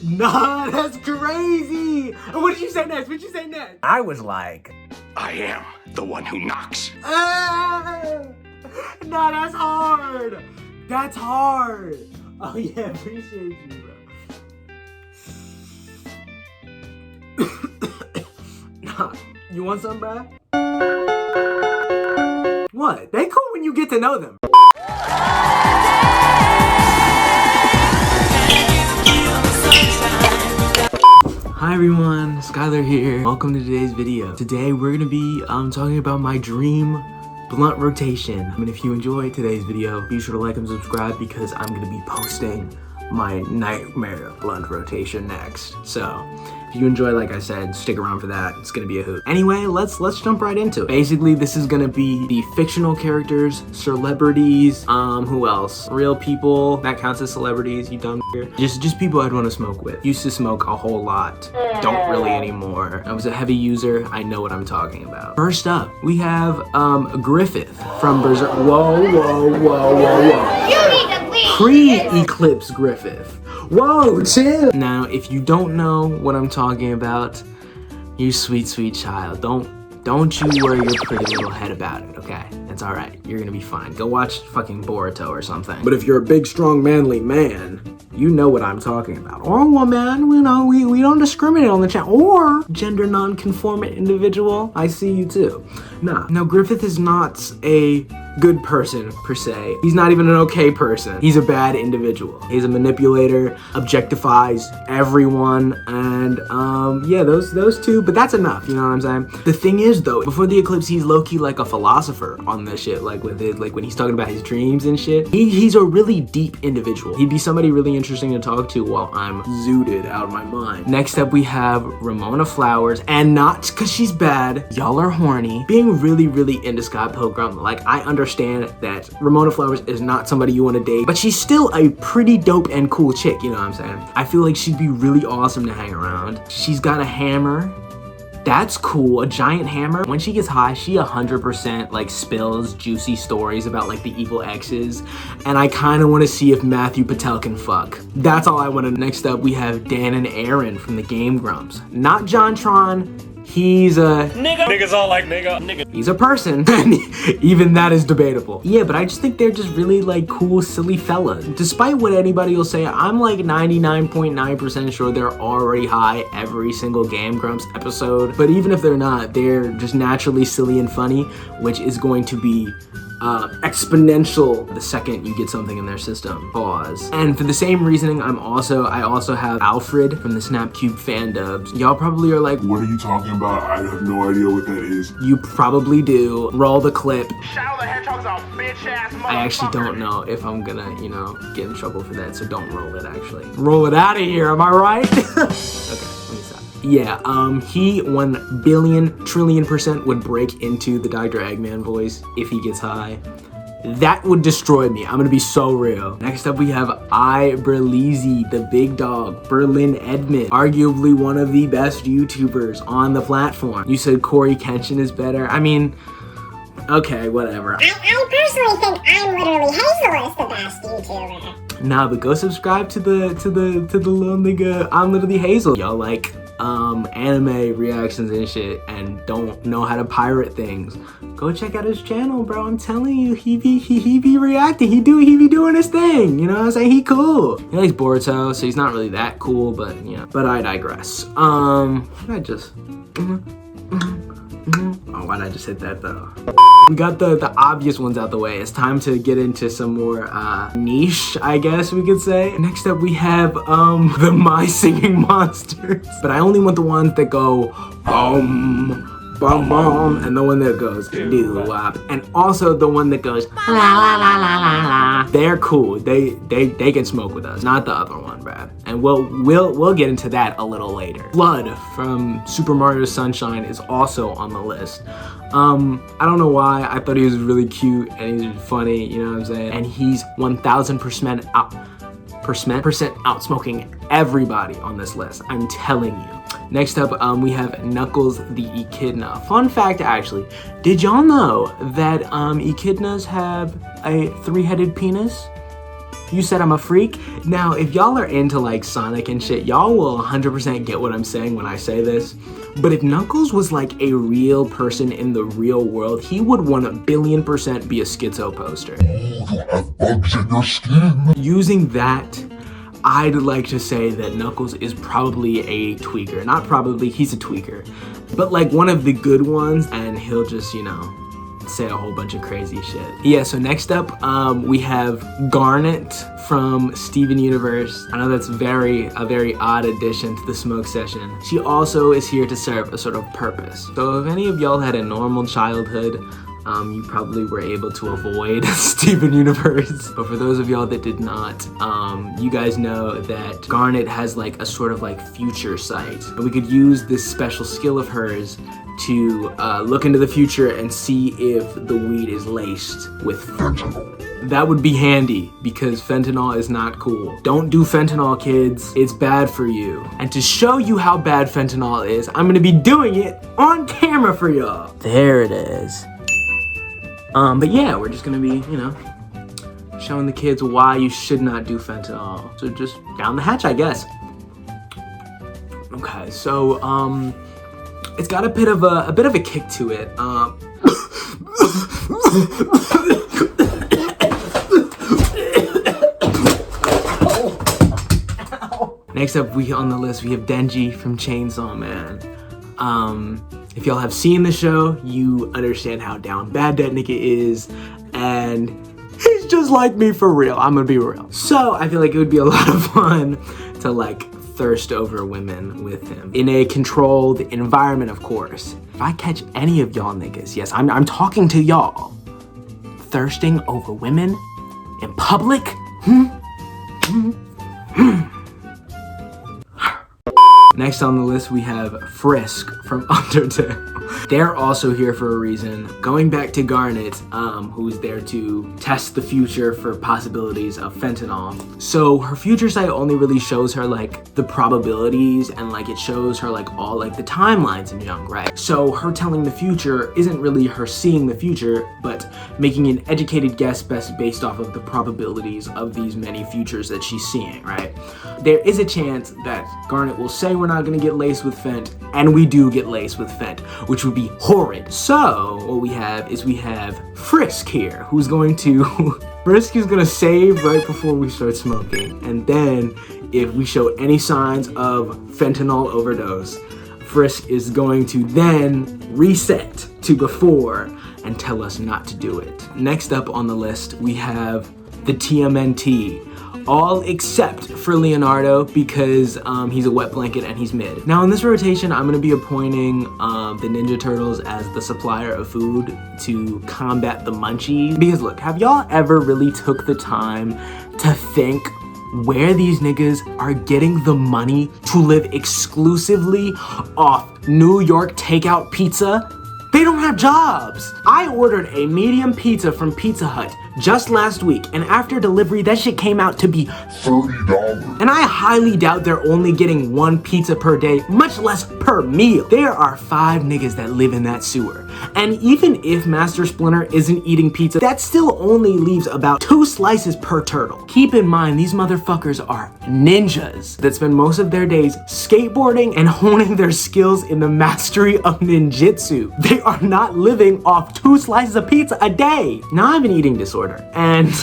Nah, that's crazy. What did you say next? What did you say next? I was like, I am the one who knocks. Nah, that's hard. That's hard. Oh yeah, appreciate you, bro. Nah, you want some, bro? What? They cool when you get to know them. Hi everyone, Skylar here. Welcome to today's video. Today we're gonna be talking about my dream blunt rotation. And if you enjoyed today's video, be sure to like and subscribe because I'm gonna be posting my nightmare blunt rotation next. So if you enjoy, like I said, stick around for that. It's gonna be a hoot. Anyway, let's jump right into it. Basically, this is gonna be the fictional characters, celebrities, who else? Real people, that counts as celebrities, you dumb just people I'd want to smoke with. Used to smoke a whole lot. Don't really anymore. I was a heavy user. I know what I'm talking about. First up, we have Griffith from Berserk. Whoa. Pre-Eclipse Griffith. Whoa, chill. Now, if you don't know what I'm talking about, you sweet, sweet child, don't you worry your pretty little head about it, okay? It's all right. You're gonna be fine. Go watch fucking Boruto or something. But if you're a big, strong, manly man, you know what I'm talking about. Or a woman, you know, we don't discriminate on the channel. Or gender non-conformant individual, I see you too. Nah. Now, Griffith is not a good person per se. He's not even an okay person. He's a bad individual. He's a manipulator, objectifies everyone, and yeah, those two, but that's enough, you know what I'm saying? The thing is though, before the eclipse, he's low-key like a philosopher on this shit, like with it, like when he's talking about his dreams and shit. He's a really deep individual. He'd be somebody really interesting to talk to while I'm zooted out of my mind. Next up, we have Ramona Flowers, and not because she's bad, y'all are horny, being really, really into Scott Pilgrim. Like, I understand that Ramona Flowers is not somebody you want to date, but she's still a pretty dope and cool chick, you know what I'm saying? I feel like she'd be really awesome to hang around. She's got a hammer. That's cool, a giant hammer. When she gets high, she 100% like spills juicy stories about like the evil exes, and I kind of want to see if Matthew Patel can fuck. That's all I want to. Next up, we have Dan and Aaron from the Game Grumps. Not JonTron. He's a nigga. Niggas all like nigga. He's a person. Even that is debatable. Yeah, but I just think they're just really like cool, silly fellas. Despite what anybody will say, I'm like 99.9% sure they're already high every single Game Grumps episode. But even if they're not, they're just naturally silly and funny, which is going to be exponential the second you get something in their system. Pause. And for the same reasoning, I also have Alfred from the Snapcube fan dubs. Y'all probably are like, what are you talking about? I have no idea what that is. You probably do. Roll the clip. Shadow the Hedgehog's a bitch ass motherfucker. I actually don't know if I'm gonna, you know, get in trouble for that, so don't roll it actually. Roll it out of here, am I right? Okay, let me stop. Yeah, he 1 billion trillion % would break into the Dr. Eggman voice if he gets high. That would destroy me. I'm gonna be so real. Next up, we have Berleezy, the big dog, Berlin Edmond, arguably one of the best YouTubers on the platform. You said Corey Kenshin is better. I mean, okay, whatever. I personally think I'm literally Hazel is the best YouTuber. Nah, but go subscribe to the little nigga. I'm literally Hazel. Y'all like anime reactions and shit and don't know how to pirate things, go check out his channel, bro. I'm telling you, he be reacting. He be doing his thing, you know what I'm saying? He cool. He likes Boruto, so he's not really that cool, but you know. But I digress. Why'd I just hit that though? We got the obvious ones out the way. It's time to get into some more niche, I guess we could say. Next up, we have the My Singing Monsters. But I only want the ones that go boom, bum bum, and the one that goes doo wop, and also the one that goes la la la la la la. They're cool. They can smoke with us, not the other one, bruh. And we'll get into that a little later. F.L.U.D. from Super Mario Sunshine is also on the list. I don't know why. I thought he was really cute and he's funny, you know what I'm saying? And he's 1000% out smoking everybody on this list. I'm telling you. Next up, we have Knuckles the Echidna. Fun fact, actually, did y'all know that echidnas have a 3-headed penis? You said I'm a freak? Now, if y'all are into like Sonic and shit, y'all will 100% get what I'm saying when I say this. But if Knuckles was like a real person in the real world, he would 1,000,000,000% be a schizo poster. Oh, you have bugs in your skin. Using that, I'd like to say that Knuckles is probably a tweaker. Not probably, he's a tweaker. But like one of the good ones, and he'll just, you know, say a whole bunch of crazy shit. Yeah, so next up, we have Garnet from Steven Universe. I know that's a very odd addition to the smoke session. She also is here to serve a sort of purpose. So if any of y'all had a normal childhood, you probably were able to avoid Steven Universe. But for those of y'all that did not, you guys know that Garnet has like a sort of like future sight. And we could use this special skill of hers to look into the future and see if the weed is laced with fentanyl. That would be handy because fentanyl is not cool. Don't do fentanyl, kids. It's bad for you. And to show you how bad fentanyl is, I'm gonna be doing it on camera for y'all. There it is. But yeah, we're just gonna be, you know, showing the kids why you should not do fentanyl. So just down the hatch, I guess. Okay, so it's got a bit of a kick to it. Next up, on the list, we have Denji from Chainsaw Man. If y'all have seen the show, you understand how down bad that nigga is, and he's just like me for real. I'm gonna be real. So I feel like it would be a lot of fun to like thirst over women with him in a controlled environment, of course. If I catch any of y'all niggas, yes, I'm talking to y'all, thirsting over women in public, Next on the list, we have Frisk from Undertale. They're also here for a reason. Going back to Garnet, who's there to test the future for possibilities of fentanyl. So her future sight only really shows her like the probabilities and like it shows her like all like the timelines and junk, right? So her telling the future isn't really her seeing the future, but making an educated guess based off of the probabilities of these many futures that she's seeing, right? There is a chance that Garnet will say we're not gonna get laced with fent, and we do get laced with fent, which would be horrid. So what we have Frisk here, who's going to Frisk is gonna save right before we start smoking, and then if we show any signs of fentanyl overdose, Frisk is going to then reset to before and tell us not to do it. Next up on the list, we have the TMNT. All except for Leonardo because he's a wet blanket and he's mid. Now in this rotation, I'm gonna be appointing the Ninja Turtles as the supplier of food to combat the munchies. Because look, have y'all ever really took the time to think where these niggas are getting the money to live exclusively off New York takeout pizza? They don't have jobs. I ordered a medium pizza from Pizza Hut just last week, and after delivery, that shit came out to be $30. And I highly doubt they're only getting one pizza per day, much less per meal. There are 5 niggas that live in that sewer. And even if Master Splinter isn't eating pizza, that still only leaves about 2 slices per turtle. Keep in mind, these motherfuckers are ninjas that spend most of their days skateboarding and honing their skills in the mastery of ninjutsu. They are not living off 2 slices of pizza a day. Now I have an eating disorder, and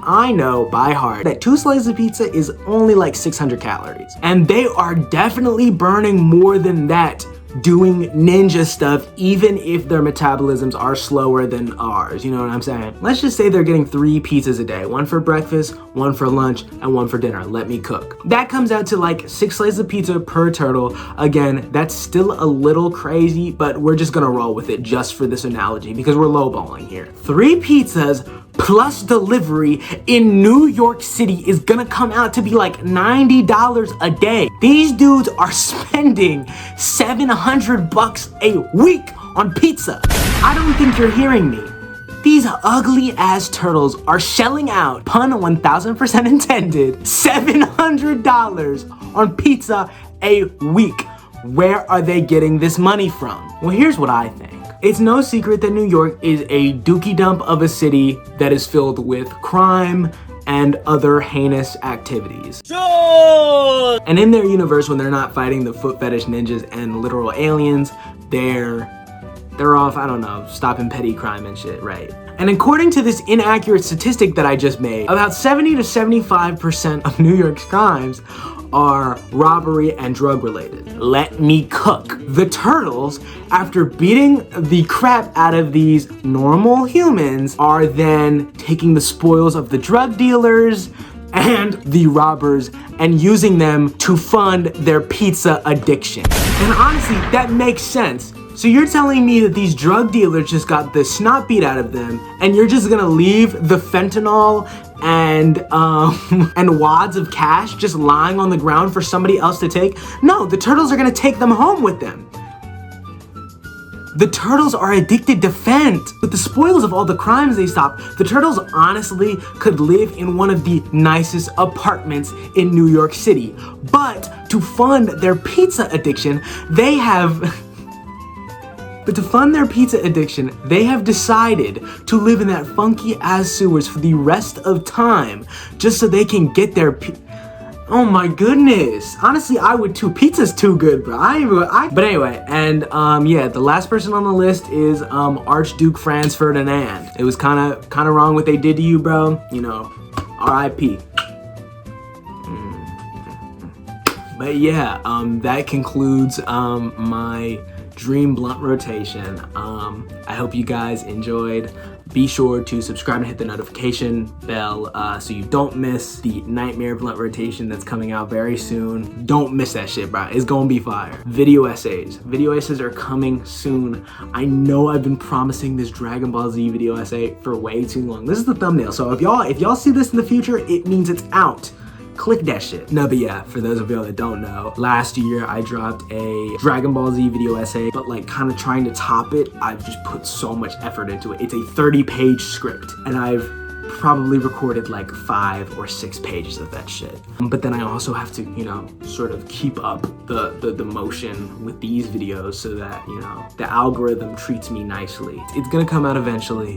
I know by heart that 2 slices of pizza is only like 600 calories. And they are definitely burning more than that doing ninja stuff, even if their metabolisms are slower than ours, you know what I'm saying? Let's just say they're getting 3 pizzas a day, 1 for breakfast, 1 for lunch, and 1 for dinner. Let me cook. That comes out to like 6 slices of pizza per turtle. Again, that's still a little crazy, but we're just gonna roll with it just for this analogy because we're lowballing here. 3 pizzas plus delivery in New York City is gonna come out to be like $90 a day. These dudes are spending $700 a week on pizza. I don't think you're hearing me. These ugly ass turtles are shelling out, pun 1000% intended, $700 on pizza a week. Where are they getting this money from? Well, here's what I think. It's no secret that New York is a dookie dump of a city that is filled with crime and other heinous activities. And in their universe, when they're not fighting the foot fetish ninjas and literal aliens, they're off, I don't know, stopping petty crime and shit, right? And according to this inaccurate statistic that I just made, about 70 to 75% of New York's crimes are robbery and drug related. Let me cook. The turtles, after beating the crap out of these normal humans, are then taking the spoils of the drug dealers and the robbers and using them to fund their pizza addiction. And honestly, that makes sense. So you're telling me that these drug dealers just got the snot beat out of them, and you're just gonna leave the fentanyl and wads of cash just lying on the ground for somebody else to take? No, the turtles are gonna take them home with them. The turtles are addicted to Fent. With the spoils of all the crimes they stopped, the turtles honestly could live in one of the nicest apartments in New York City. But to fund their pizza addiction, they have decided to live in that funky ass sewers for the rest of time, just so they can get their oh my goodness. Honestly, I would too. Pizza's too good, bro. But anyway, and yeah, the last person on the list is Archduke Franz Ferdinand. It was kind of wrong what they did to you, bro. You know, R.I.P. But yeah, that concludes my Dream Blunt rotation. I hope you guys enjoyed. Be sure to subscribe and hit the notification bell so you don't miss the Nightmare Blunt rotation that's coming out very soon. Don't miss that shit, bro. It's gonna be fire. Video essays are coming soon. I know I've been promising this Dragon Ball Z video essay for way too long. This is the thumbnail, so if y'all see this in the future, it means it's out. Click that shit. No, but yeah, for those of y'all that don't know, last year I dropped a Dragon Ball Z video essay, but like kind of trying to top it, I've just put so much effort into it. It's a 30-page script, and I've probably recorded like 5 or 6 pages of that shit. But then I also have to, you know, sort of keep up the motion with these videos so that, you know, the algorithm treats me nicely. It's gonna come out eventually.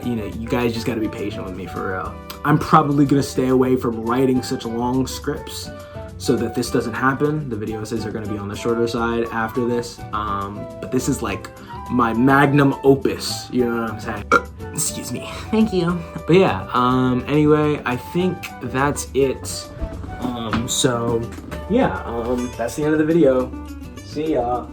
You know, you guys just gotta be patient with me for real. I'm probably gonna stay away from writing such long scripts so that this doesn't happen. The video essays are gonna be on the shorter side after this. But this is like my magnum opus, you know what I'm saying? Excuse me. Thank you. But yeah, anyway, I think that's it. So yeah, that's the end of the video. See ya.